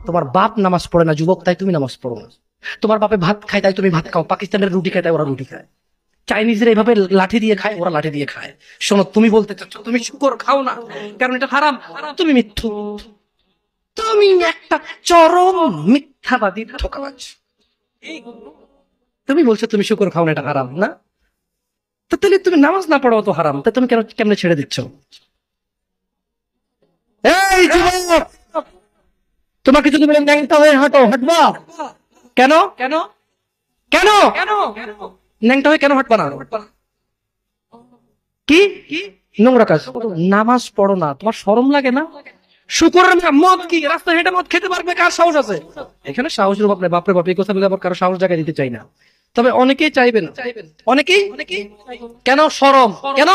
তোমার বাপ নামাজ পড়ে না যুবক, তাই তুমি নামাজ পড়ো না। তোমার বাপে ভাত খায় তাই তুমি ভাত খাও, পাকিস্তানের রুটি খায় তাই ওরা রুটি খায়, চাইনিজরা এইভাবে লাঠি দিয়ে খায়, ওরা লাঠি দিয়ে খায়। শোনো, তুমি বলতে চাচ্ছ তুমি শুকর খাও না কারণ এটা হারাম, তুমি মিথ্যু, তুমি একটা চরম মিথ্যাবাদী ধোঁকাবাজ। তুমি বলছো তুমি শুকর খাও না, এটা হারাম না, তো তাহলে তুমি নামাজ না পড়াও তো হারাম, তা তুমি কেমনে ছেড়ে দিচ্ছ? এই যুবক, তোমাকে যদি বলে ন্যাংটা হয়ে হাঁটো, হাঁটবা কেন? কেন কেন কেন ন্যাংটা হয়ে কেন হাঁটবা না? কি নোংরা কাজ, নামাজ পড়ো না, তোমার শরম লাগে না? শুকরের মদ কি রাস্তা হেঁটে মদ খেতে পারবে? কার সাহস আছে? এখানে সাহসের অভাব নেই, বাপরে বাপ, এই কথা বলে আবার কারো সাহস জায়গায় দিতে চাই না, তবে অনেকেই চাইবেন, অনেকেই। কেন শরম? কেন?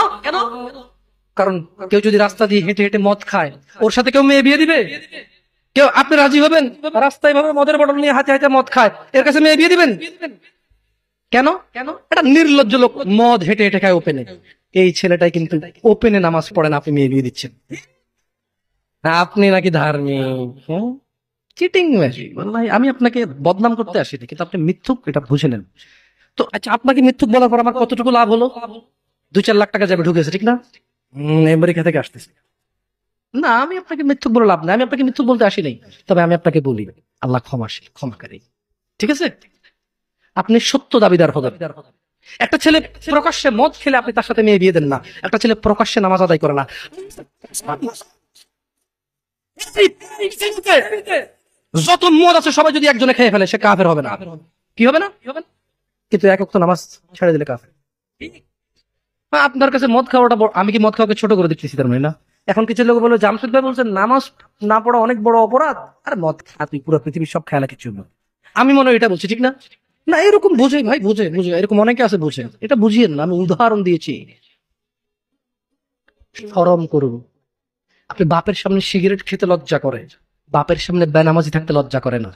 কারণ কেউ যদি রাস্তা দিয়ে হেঁটে হেঁটে মদ খায়, ওর সাথে কেউ মেয়ে বিয়ে দিবে? কেউ? আপনি রাজি হবেন রাস্তায় ভাবে মদের বটল নিয়ে হাতে হাতে মদ খায়, এর কাছে মেয়ে বিয়ে দিবেন? কেন? এটা নির্লজ্জ লোক মদ হেঁটে হেঁটে খায় ওপেনে, এই ছেলেটাই কিন্তু ওপেনে নামাজ পড়ে না, আপনি মেয়ে বিয়ে দিচ্ছেন। আপনি নাকি ধার্মিক, চিটিং ম্যাজিক। আমি আপনাকে বদনাম করতে আসিনি, কিন্তু আপনি মিথ্যুক, এটা বুঝে নেন। তো আচ্ছা, আপনাকে মিথ্যুক বলার পর আমার কতটুকু লাভ হলো? 2-4 লাখ টাকা যাবে ঢুকেছে, ঠিক না? আমেরিকা থেকে আসতেছে না, আমি আপনাকে মিথ্যুক বলে লাভ না, আমি আপনাকে মিথ্যুক বলতে আসি নাই, তবে আমি আপনাকে বলি আল্লাহ ক্ষমাশীল, ক্ষমাকারী, ঠিক আছে? আপনি সত্য দাবিদার হবেন। একটা ছেলে প্রকাশ্যে মদ খেলে আপনি তার সাথে মেয়ে বিয়ে দেন না, একটা ছেলে প্রকাশ্যে নামাজ আদায় করে না, যত মদ আছে সবাই যদি একজনে খেয়ে ফেলে, সে কাফের হবে না? কি হবে না? কিন্তু এক ওয়াক্ত নামাজ ছেড়ে দিলে কাফের। আপনার কাছে মদ খাওয়াটা আমি কি মদ খাওয়াকে ছোট করে দেখতেছি তার মানে? না। এখন কিছু লোক বলে জামশেদ ভাই বলছেন নামাজ না পড়া অনেক বড় অপরাধ, আর মদ খা তুই, পুরো পৃথিবীর সব খেলা কিছু না। আমি মনে হয় এটা বলছি, ঠিক না? না, এরকম বুঝে ভাই, বুঝে এরকম অনেকে আছে, বুঝে, এটা বুঝিয়েন না, আমি উদাহরণ দিয়েছি। শরম করুন। আপনি বাপের সামনে সিগারেট খেতে লজ্জা করে, বাপের সামনে বেনামাজি থাকতে লজ্জা করে না।